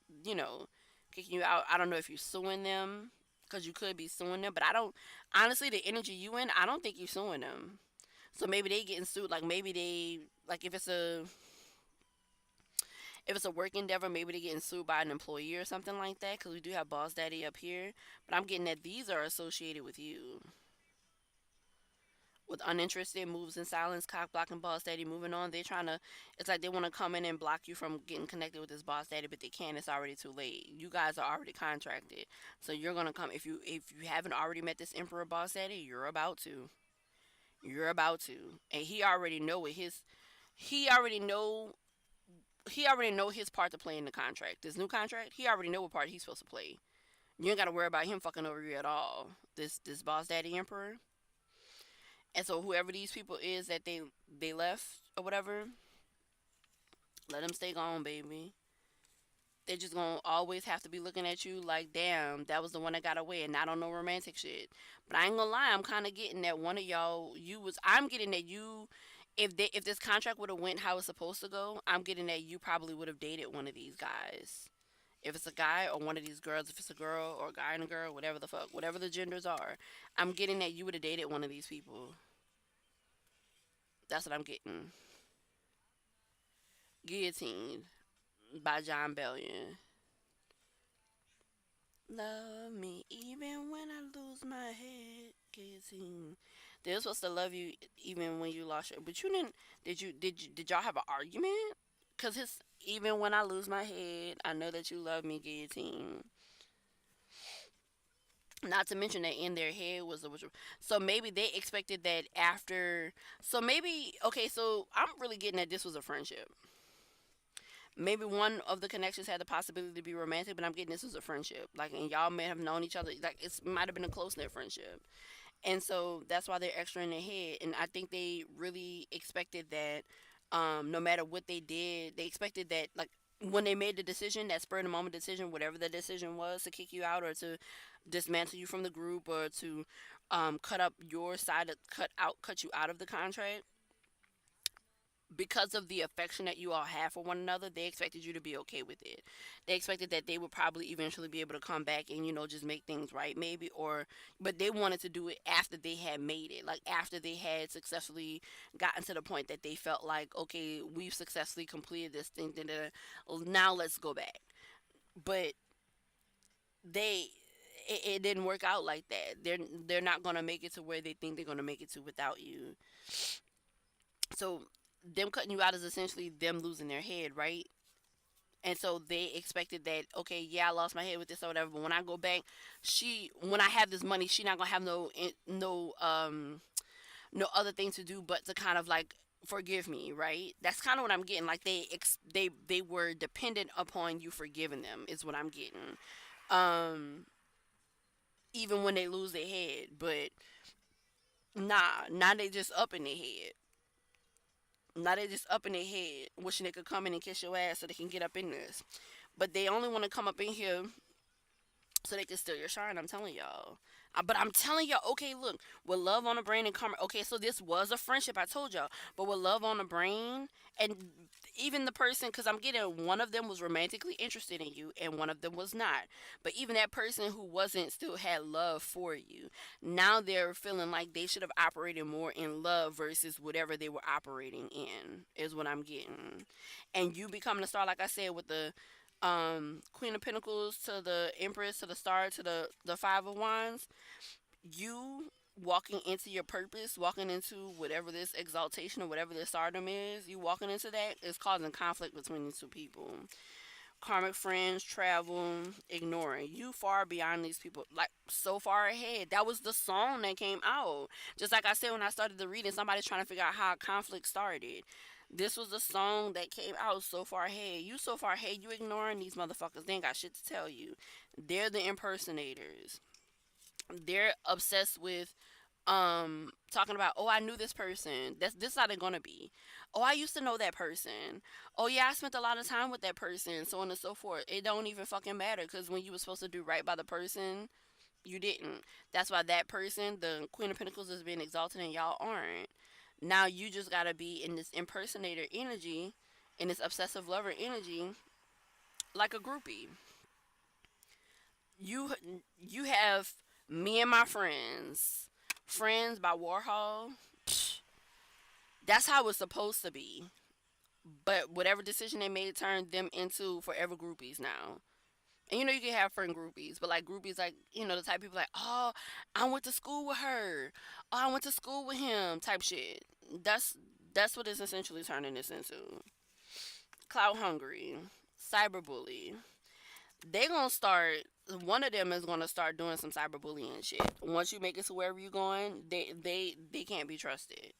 kicking you out. I don't know if you're suing them because you could be suing them. But I don't. Honestly, the energy you in, I don't think you're suing them. So maybe they getting sued. Like maybe they like if it's a work endeavor, maybe they're getting sued by an employee or something like that. Because we do have boss daddy up here. But I'm getting that these are associated with you. With uninterested moves in silence, cock blocking boss daddy, moving on. They're trying to. It's like they want to come in and block you from getting connected with this boss daddy, but they can't. It's already too late. You guys are already contracted, so you're gonna come if you haven't already met this emperor boss daddy. You're about to. You're about to, and he already know what his. He already know. He already know his part to play in the contract. This new contract, he already know what part he's supposed to play. You ain't got to worry about him fucking over you at all. This boss daddy emperor. And so whoever these people is that they left or whatever, let them stay gone, baby. They're just gonna always have to be looking at you like, damn, that was the one that got away, and not on no romantic shit. But I ain't gonna lie, I'm kind of getting that one of y'all, you was, I'm getting that you, if this contract would have went how it's supposed to go, I'm getting that you probably would have dated one of these guys. If it's a guy or one of these girls, if it's a girl or a guy and a girl, whatever the fuck, whatever the genders are, I'm getting that you would have dated one of these people. That's what I'm getting. Guillotine by John Bellion. Love me even when I lose my head. Guillotine. They're supposed to love you even when you lost your. But you didn't. Did y'all have an argument? Cause his even when I lose my head, I know that you love me. Guillotine. Not to mention that in their head was the so maybe they expected that after. So maybe okay. So I'm really getting that this was a friendship. Maybe one of the connections had the possibility to be romantic, but I'm getting this was a friendship. Like, and y'all may have known each other. Like, it might have been a close knit friendship, and so that's why they're extra in their head. And I think they really expected that, no matter what they did, they expected that like when they made the decision, that spur of the moment decision, whatever the decision was to kick you out or to dismantle you from the group or to cut up your side, cut you out of the contract because of the affection that you all have for one another, they expected you to be okay with it. They expected that they would probably eventually be able to come back and just make things right, maybe, or but they wanted to do it after they had made it, like after they had successfully gotten to the point that they felt like, okay, we've successfully completed this thing. Da, da, da, now let's go back. But they. It didn't work out like that. They're not gonna make it to where they think they're gonna make it to without you. So them cutting you out is essentially them losing their head, right? And so they expected that, okay, yeah, I lost my head with this or whatever, but when I go back, when I have this money, she not gonna have no other thing to do but to kind of like forgive me, right? That's kind of what I'm getting. Like they were dependent upon you forgiving them is what I'm getting. Um, even when they lose their head, but nah, now they just up in their head. Now they just up in their head, wishing they could come in and kiss your ass so they can get up in this. But they only want to come up in here so they can steal your shine. I'm telling y'all. But I'm telling y'all, okay, look, with love on the brain and karma. Okay, so this was a friendship, I told y'all. But with love on the brain, and even the person, because I'm getting one of them was romantically interested in you, and one of them was not. But even that person who wasn't still had love for you. Now they're feeling like they should have operated more in love versus whatever they were operating in, is what I'm getting. And you becoming a star, like I said, with the Queen of Pentacles to the Empress to the Star to the Five of Wands, you walking into your purpose, walking into whatever this exaltation or whatever this stardom is, you walking into that is causing conflict between these two people. karmic friends, travel, ignoring. You far beyond these people, like so far ahead. That was the song that came out. Just like I said when I started the reading, somebody's trying to figure out how a conflict started. This was the song that came out so far ahead. You so far ahead, you ignoring these motherfuckers. They ain't got shit to tell you. They're the impersonators. They're obsessed with talking about, oh, I knew this person, that's this how they're gonna be. Oh, I used to know that person. Oh yeah, I spent a lot of time with that person, so on and so forth. It don't even fucking matter, because when you were supposed to do right by the person, you didn't. That's why that person, the Queen of Pentacles, is being exalted and y'all aren't. Now you just gotta be in this impersonator energy, in this obsessive lover energy, like a groupie. You have Me and My Friends, Friends by Warhol. Psh, that's how it's supposed to be. But whatever decision they made turned them into forever groupies now. And you can have friend groupies, but like groupies, like, the type of people like, oh, I went to school with her. Oh, I went to school with him type shit. That's what it's essentially turning this into. Clout hungry, cyberbully. They gonna start. One of them is gonna start doing some cyberbullying shit. Once you make it to wherever you're going, they can't be trusted.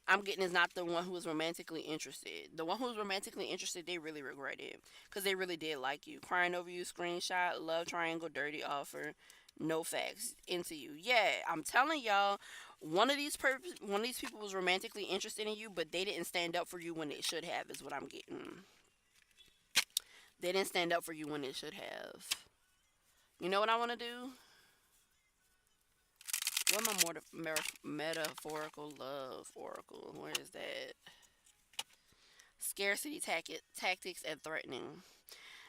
I'm getting is not the one who was romantically interested. The one who was romantically interested, they really regret it because they really did like you. Crying over you, screenshot, love triangle, dirty offer, no facts, into you. Yeah, I'm telling y'all, one of these people was romantically interested in you, but they didn't stand up for you when they should have. Is what I'm getting. They didn't stand up for you when they should have. You know what I want to do? What my metaphorical love oracle? Where is that? Scarcity tactics and threatening.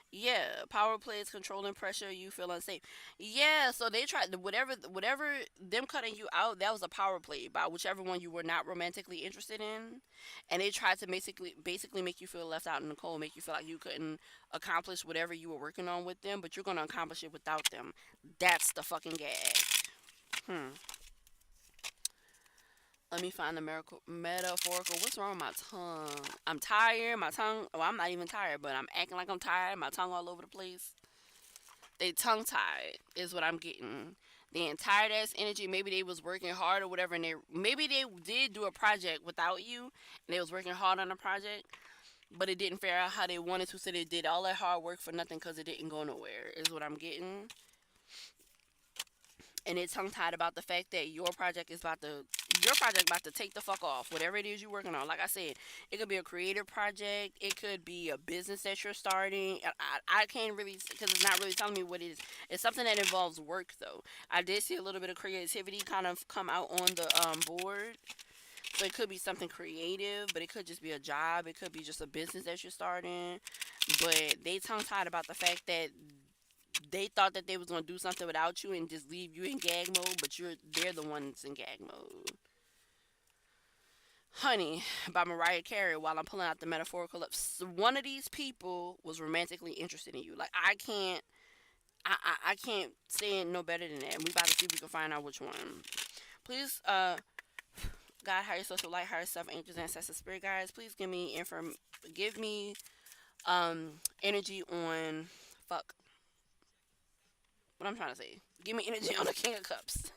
Yeah, power plays, controlling pressure. You feel unsafe. Yeah, so they tried whatever them cutting you out. That was a power play by whichever one you were not romantically interested in, and they tried to basically make you feel left out in the cold, make you feel like you couldn't accomplish whatever you were working on with them, but you're gonna accomplish it without them. That's the fucking gag. Hmm. Let me find the metaphorical. What's wrong with my tongue? I'm tired. My tongue. Well, I'm not even tired, but I'm acting like I'm tired. My tongue all over the place. They tongue tied is what I'm getting. The entire ass energy. Maybe they was working hard or whatever, and maybe they did do a project without you, and they was working hard on the project, but it didn't fare out how they wanted to. So they did all that hard work for nothing because it didn't go nowhere. Is what I'm getting. And it's tongue tied about the fact that your project about to take the fuck off. Whatever it is you're working on. Like I said, it could be a creative project. It could be a business that you're starting. I can't really, because it's not really telling me what it is. It's something that involves work though. I did see a little bit of creativity kind of come out on the board. So it could be something creative, but it could just be a job. It could be just a business that you're starting. But they tongue tied about the fact that they thought that they was gonna do something without you and just leave you in gag mode, but they're the ones in gag mode. Honey by Mariah Carey. While I'm pulling out the metaphorical lips, one of these people was romantically interested in you. Like I can't say it no better than that. We about to see if we can find out which one. Please, God, higher social light, higher self, angels, ancestors, spirit guides. Please give me energy on fuck. What I'm trying to say. Give me energy on the King of Cups.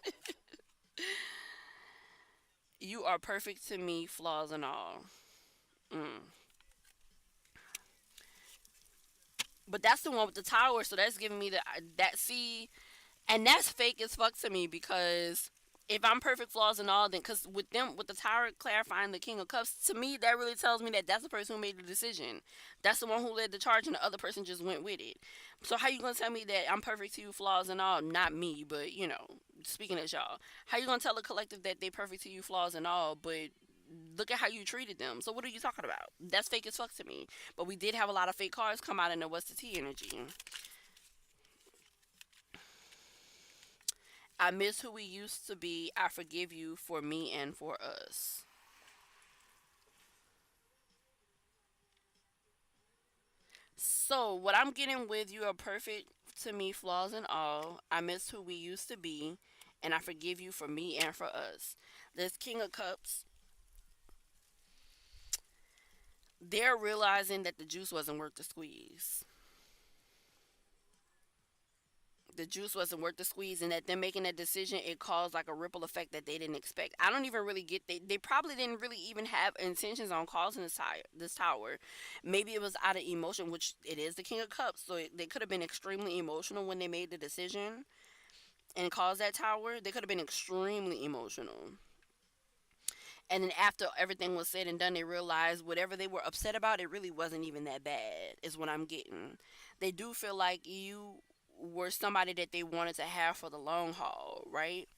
You are perfect to me, flaws and all. Mm. But that's the one with the tower, so that's giving me that see, and that's fake as fuck to me because if I'm perfect, flaws and all, then because with the tower clarifying the King of Cups, to me that really tells me that that's the person who made the decision. That's the one who led the charge, and the other person just went with it. So how you gonna tell me that I'm perfect to you, flaws and all? Not me, but speaking as y'all, how you gonna tell the collective that they perfect to you, flaws and all, but look at how you treated them. So what are you talking about? That's fake as fuck to me. But we did have a lot of fake cards come out in the West of T energy. I miss who we used to be. I forgive you for me and for us. So what I'm getting with you are perfect to me, flaws and all. I miss who we used to be, and I forgive you for me and for us. This King of Cups, they're realizing that the juice wasn't worth the squeeze. the juice wasn't worth the squeeze, and that them making that decision, it caused like a ripple effect that they didn't expect. I don't even really get, they probably didn't really even have intentions on causing this tower. Maybe it was out of emotion, which it is the King of Cups, so they could have been extremely emotional when they made the decision and caused that tower. They could have been extremely emotional. And then after everything was said and done, they realized whatever they were upset about, it really wasn't even that bad, is what I'm getting. They do feel like you were somebody that they wanted to have for the long haul, right?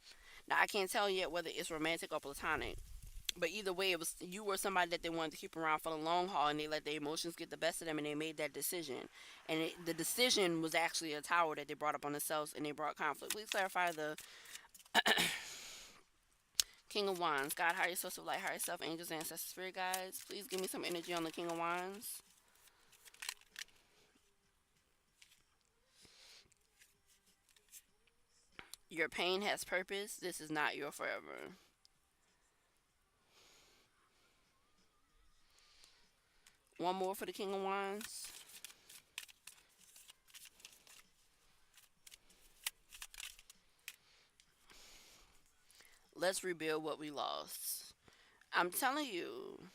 Now, I can't tell yet whether it's romantic or platonic, but either way, it was, you were somebody that they wanted to keep around for the long haul, and they let their emotions get the best of them, and they made that decision. And the decision was actually a tower that they brought up on themselves, and they brought conflict. Please clarify the King of Wands. God, higher source of light, higher self, angels, ancestors, spirit guides. Please give me some energy on the King of Wands. Your pain has purpose. This is not your forever. One more for the King of Wands. Let's rebuild what we lost. I'm telling you.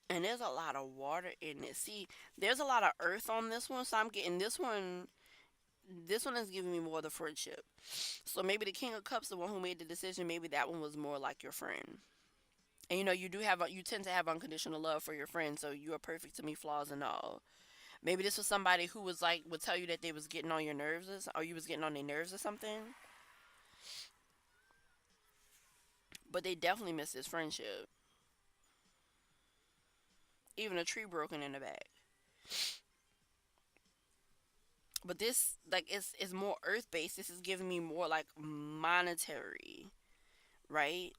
And there's a lot of water in it. See, there's a lot of earth on this one, so I'm getting this one. This one is giving me more of the friendship. So maybe the King of Cups, the one who made the decision, maybe that one was more like your friend. And you do have, you tend to have unconditional love for your friends, so you are perfect to me, flaws and all. Maybe this was somebody who was like, would tell you that they was getting on your nerves, or you was getting on their nerves or something. But they definitely miss this friendship. Even a tree broken in the back. But this, like, it's more earth based. This is giving me more like monetary, right?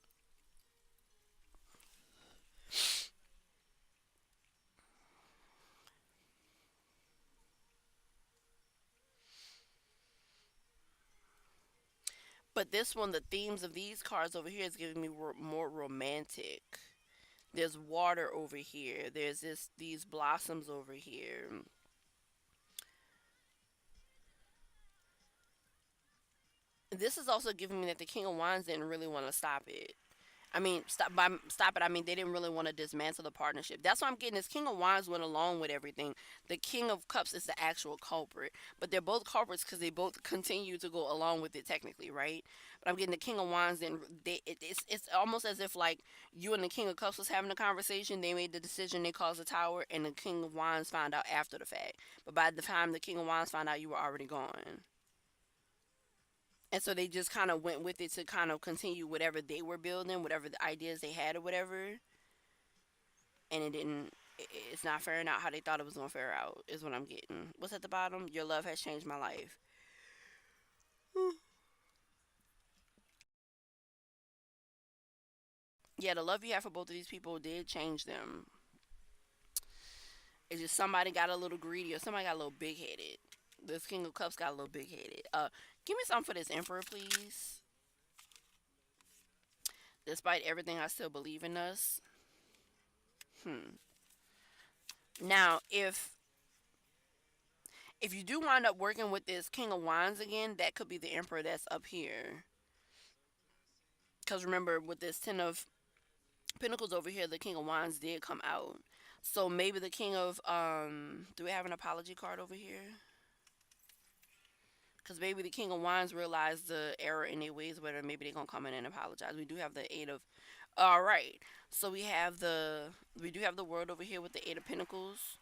But this one, the themes of these cards over here is giving me more romantic. There's water over here. There's these blossoms over here. This is also giving me that the King of Wands didn't really want to stop it. I mean, stop it. I mean, they didn't really want to dismantle the partnership. That's why I'm getting this King of Wands went along with everything. The King of Cups is the actual culprit, but they're both culprits because they both continue to go along with it technically, right? But I'm getting the King of Wands, and it's almost as if like you and the King of Cups was having a conversation. They made the decision. They caused the tower, and the King of Wands found out after the fact. But by the time the King of Wands found out, you were already gone. And so they just kind of went with it to kind of continue whatever they were building, whatever the ideas they had or whatever. And it didn't. It's not faring out how they thought it was gonna fare out. Is what I'm getting. What's at the bottom? Your love has changed my life. Yeah, the love you have for both of these people did change them. It's just somebody got a little greedy or somebody got a little big headed. This King of Cups got a little big headed. Give me something for this Emperor, please. Despite everything, I still believe in us. Hmm. Now, if you do wind up working with this King of Wands again, that could be the Emperor that's up here. Because remember, with this Ten of Pentacles over here, the King of Wands did come out. So maybe the King of do we have an apology card over here? Because maybe the King of Wands realized the error in their ways, whether maybe they're gonna come in and apologize. We do have the Eight of. All right. So we do have the World over here with the Eight of Pentacles,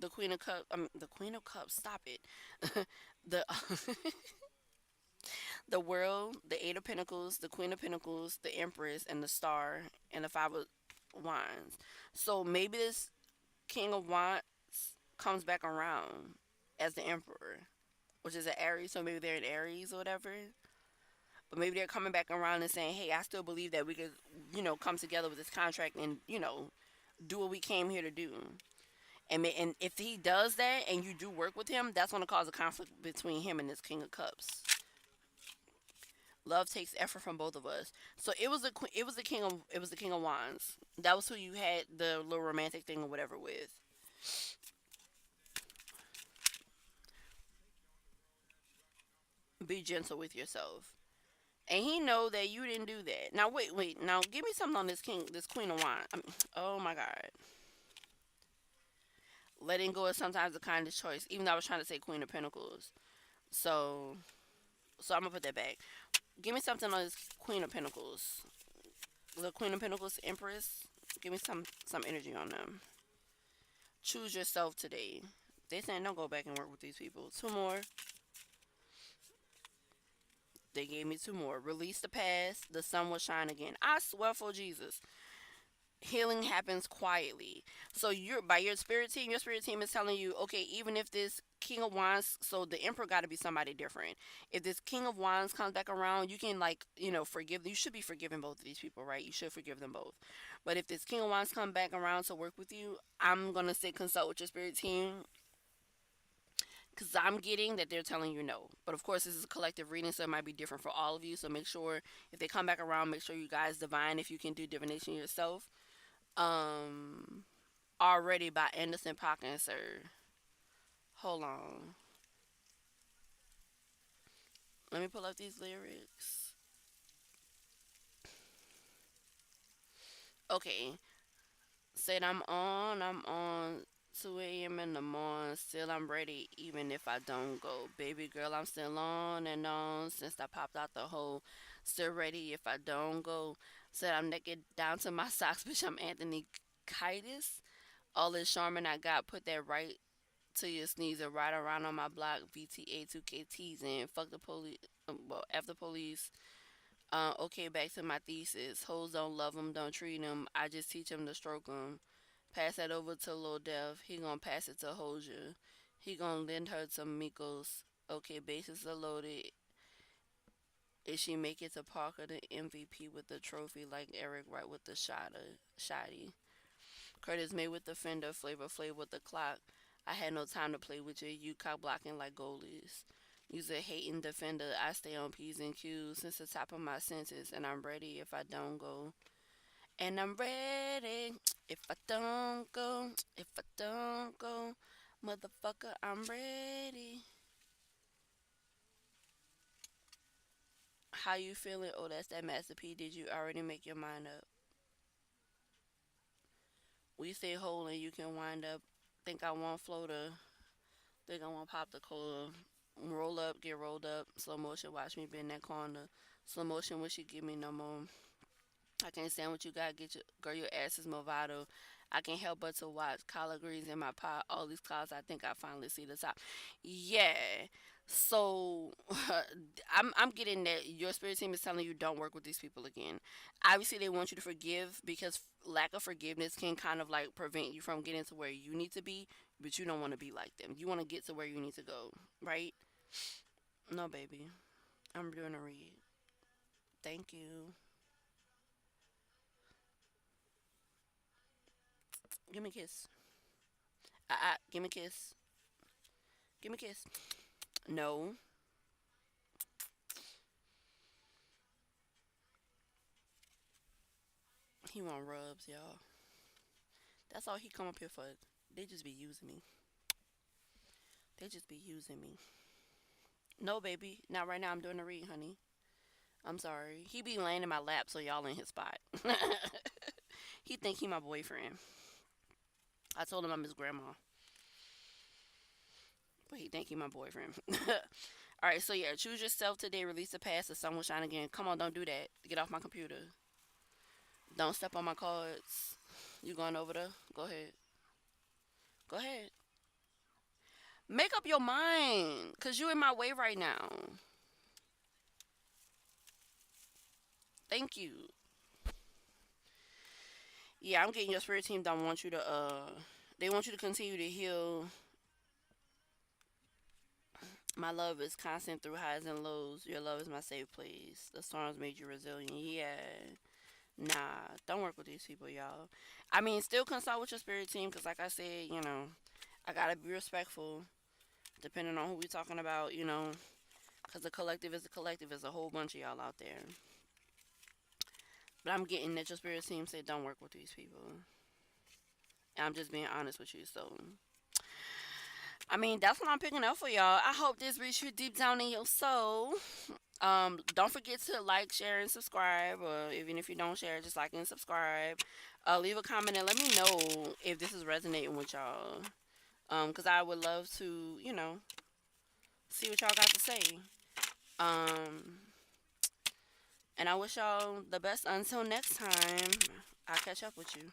the Queen of Cups. The Queen of Cups. Stop it. the the World, the Eight of Pentacles, the Queen of Pentacles, the Empress, and the Star, and the Five of Wands. So maybe this King of Wands comes back around as the Emperor, which is an Aries, so maybe they're in Aries or whatever. But maybe they're coming back around and saying, hey, I still believe that we could, come together with this contract and, do what we came here to do. And if he does that and you do work with him, that's going to cause a conflict between him and this King of Cups. Love takes effort from both of us. So it was the king of wands. That was who you had the little romantic thing or whatever with. Be gentle with yourself. And he know that you didn't do that. Now wait. Now give me something on this queen of wands. Oh my god. Letting go is sometimes the kindest choice. Even though I was trying to say queen of pentacles. So I'm gonna put that back. Give me something on this queen of pentacles. The queen of pentacles empress. Give me some energy on them. Choose yourself today. They saying don't go back and work with these people. Two more. They gave me two more. Release the past. The sun will shine again. I swear for Jesus. Healing happens quietly. So you're by your spirit team is telling you, okay, even if this King of Wands, so the Emperor got to be somebody different. If this King of Wands comes back around, you can like forgive. You should be forgiving both of these people, right? You should forgive them both. But if this King of Wands come back around to work with you, I'm gonna say consult with your spirit team because I'm getting that they're telling you no. But of course, this is a collective reading, so it might be different for all of you. So make sure if they come back around, make sure you guys divine if you can do divination yourself. Um, Already by Anderson Paak and Sir. Hold on. Let me pull up these lyrics. Okay. Said I'm on 2 a.m. in the morning. Still I'm ready even if I don't go. Baby girl, I'm still on and on since I popped out the hole. Still ready if I don't go. Said I'm naked down to my socks, bitch. I'm Anthony Kiedis. All this Charmin I got, put that right to your sneezer, ride around on my block, VTA 2K teasing, fuck the police, well, F the police. Okay, back to my thesis. Hoes don't love them, don't treat them. I just teach them to stroke them. Pass that over to Lil Dev. He gonna pass it to Hoja. He gonna lend her to Migos. Okay, bases are loaded. If she make it to Parker, the MVP with the trophy, like Eric Wright with the shotty. Curtis May with the fender, Flavor Flav with the clock. I had no time to play with you cock blocking like goalies. Use a hating defender. I stay on P's and Q's since the top of my senses, and I'm ready if I don't go. And I'm ready if I don't go. If I don't go, motherfucker, I'm ready. How you feeling? Oh, that's that Master P. Did you already make your mind up? We stay whole and you can wind up. Think I want floater. Think I want pop the cola. Roll up, get rolled up. Slow motion, watch me bend that corner. Slow motion, wish you give me no more. I can't stand what you got. Get your girl, your ass is Movado. I can't help but to watch collard greens in my pot. All these clouds, I think I finally see the top. Yeah. So I'm getting that your spirit team is telling you don't work with these people again. Obviously, they want you to forgive because lack of forgiveness can kind of like prevent you from getting to where you need to be, but you don't want to be like them. You want to get to where you need to go, right? No, baby. I'm doing a read. Thank you. Give me a kiss. Give me a kiss. Give me a kiss. No, he want rubs, y'all. That's all he come up here for. They just be using me. They just be using me. No, baby. Not right now. I'm doing a read, honey. I'm sorry. He be laying in my lap, so y'all in his spot. He think he my boyfriend. I told him I'm his grandma, but he think he my boyfriend. All right, so yeah, choose yourself today. Release the past. The sun will shine again. Come on, don't do that. Get off my computer. Don't step on my cards. You going over there? Go ahead. Go ahead. Make up your mind, cause you in my way right now. Thank you. Yeah, I'm getting your spirit team. Don't want you to. They want you to continue to heal. My love is constant through highs and lows. Your love is my safe place. The storms made you resilient. Yeah. Nah, don't work with these people, y'all. I mean, still consult with your spirit team, cause like I said, I gotta be respectful, depending on who we talking about. Because the collective is the collective. There's a whole bunch of y'all out there. But I'm getting that your spirit team said don't work with these people. And I'm just being honest with you. So, I mean, that's what I'm picking up for y'all. I hope this reached you deep down in your soul. Don't forget to like, share, and subscribe. Or even if you don't share, just like and subscribe. Leave a comment and let me know if this is resonating with y'all. Cause I would love to, see what y'all got to say. Um, and I wish y'all the best until next time. I'll catch up with you.